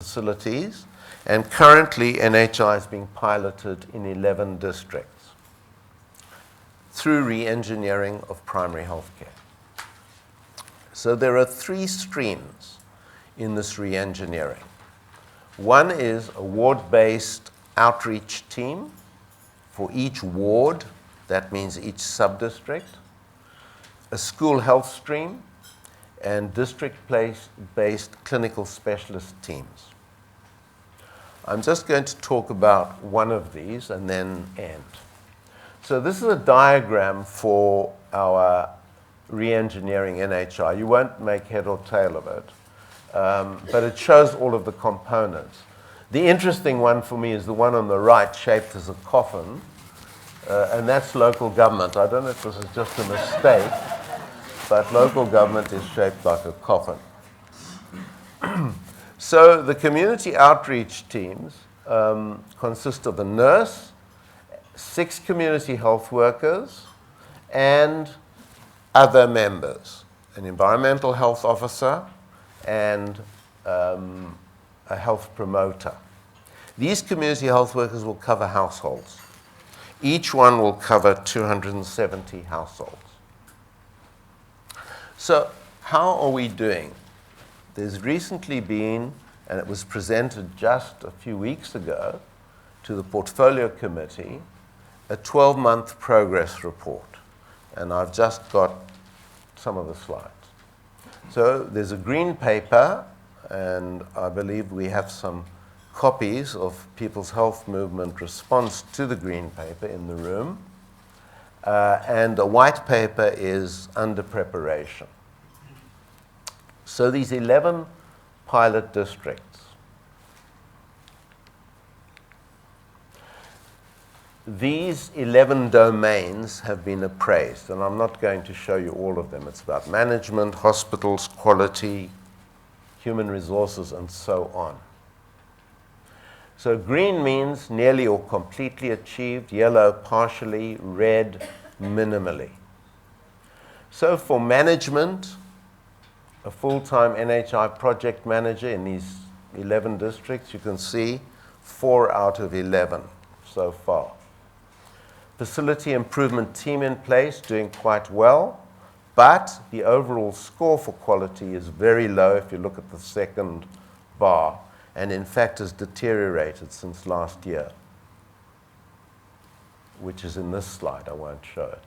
facilities, and currently NHI is being piloted in 11 districts through re-engineering of primary health care. So there are three streams in this re-engineering. One is a ward-based outreach team for each ward, that means each sub-district, a school health stream, and district-based clinical specialist teams. I'm just going to talk about one of these and then end. So this is a diagram for our re-engineering NHI. You won't make head or tail of it, but it shows all of the components. The interesting one for me is the one on the right, shaped as a coffin, and that's local government. I don't know if this is just a mistake, but local government is shaped like a coffin. So the community outreach teams consist of a nurse, 6 community health workers, and other members, an environmental health officer, and a health promoter. These community health workers will cover households. Each one will cover 270 households. So how are we doing? There's recently been, and it was presented just a few weeks ago to the Portfolio Committee, a 12-month progress report. And I've just got some of the slides. So there's a green paper, and I believe we have some copies of People's Health Movement response to the green paper in the room. And a white paper is under preparation. So these 11 pilot districts. These 11 domains have been appraised, and I'm not going to show you all of them. It's about management, hospitals, quality, human resources, and so on. So green means nearly or completely achieved, yellow partially, red minimally. So for management, a full-time NHI project manager in these 11 districts, you can see 4 out of 11 so far. Facility improvement team in place, doing quite well, but the overall score for quality is very low if you look at the second bar, and in fact has deteriorated since last year, which is in this slide. I won't show it.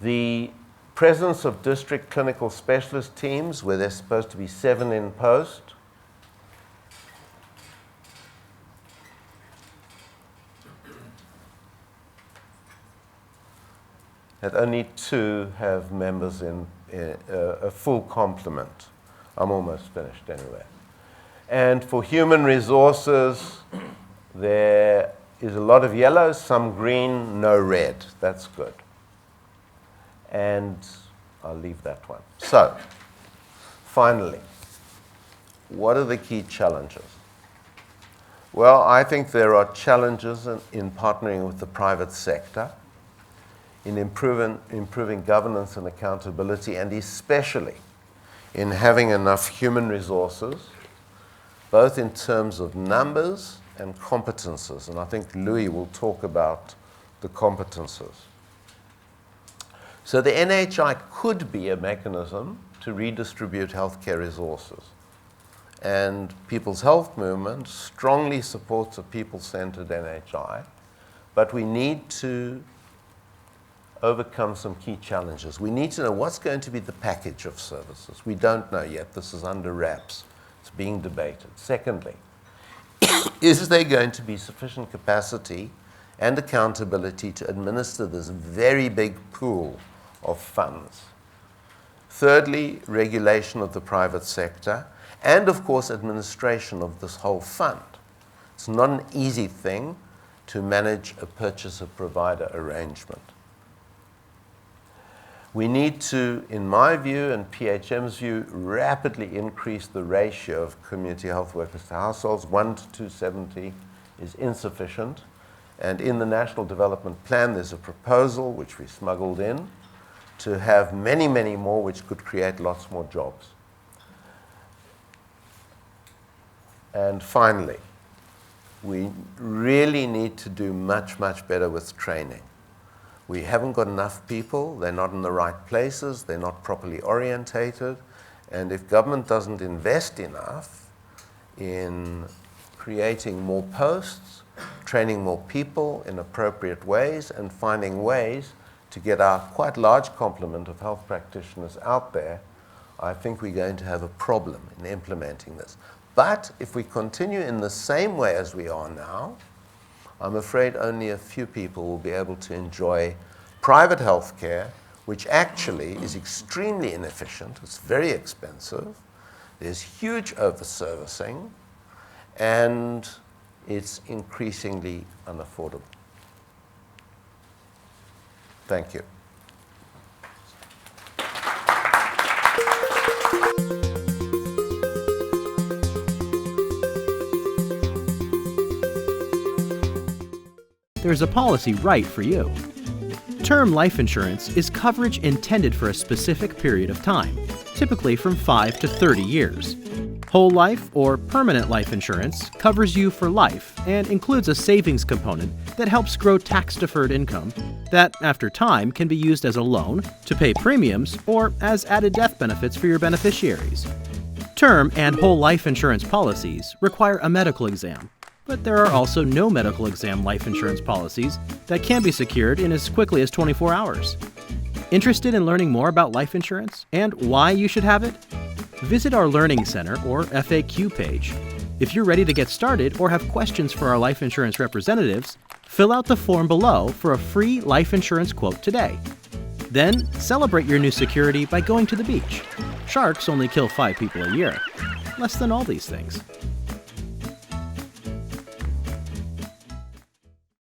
The presence of district clinical specialist teams, where there's supposed to be 7 in post, that only 2 have members in a full complement. I'm almost finished anyway. And for human resources, there is a lot of yellow, some green, no red. That's good. And I'll leave that one. So, finally, what are the key challenges? Well, I think there are challenges in partnering with the private sector, in improving governance and accountability, and especially in having enough human resources, both in terms of numbers and competences. And I think Louis will talk about the competences. So the NHI could be a mechanism to redistribute healthcare resources. And People's Health Movement strongly supports a people-centered NHI, but we need to overcome some key challenges. We need to know what's going to be the package of services. We don't know yet. This is under wraps. It's being debated. Secondly, is there going to be sufficient capacity and accountability to administer this very big pool of funds? Thirdly, regulation of the private sector, and of course administration of this whole fund. It's not an easy thing to manage a purchaser-provider arrangement. We need to, in my view and PHM's view, rapidly increase the ratio of community health workers to households. 1 to 270 is insufficient. And in the National Development Plan, there's a proposal, which we smuggled in, to have many, many more, which could create lots more jobs. And finally, we really need to do much, much better with training. We haven't got enough people, they're not in the right places, they're not properly orientated, and if government doesn't invest enough in creating more posts, training more people in appropriate ways, and finding ways to get our quite large complement of health practitioners out there, I think we're going to have a problem in implementing this. But if we continue in the same way as we are now, I'm afraid only a few people will be able to enjoy private health care, which actually is extremely inefficient. It's very expensive. There's huge over-servicing, and it's increasingly unaffordable. Thank you. There's a policy right for you. Term life insurance is coverage intended for a specific period of time, typically from 5 to 30 years. Whole life or permanent life insurance covers you for life and includes a savings component that helps grow tax-deferred income that, after time, can be used as a loan, to pay premiums, or as added death benefits for your beneficiaries. Term and whole life insurance policies require a medical exam, but there are also no medical exam life insurance policies that can be secured in as quickly as 24 hours. Interested in learning more about life insurance and why you should have it? Visit our Learning Center or FAQ page. If you're ready to get started or have questions for our life insurance representatives, fill out the form below for a free life insurance quote today. Then, celebrate your new security by going to the beach. Sharks only kill 5 people a year. Less than all these things.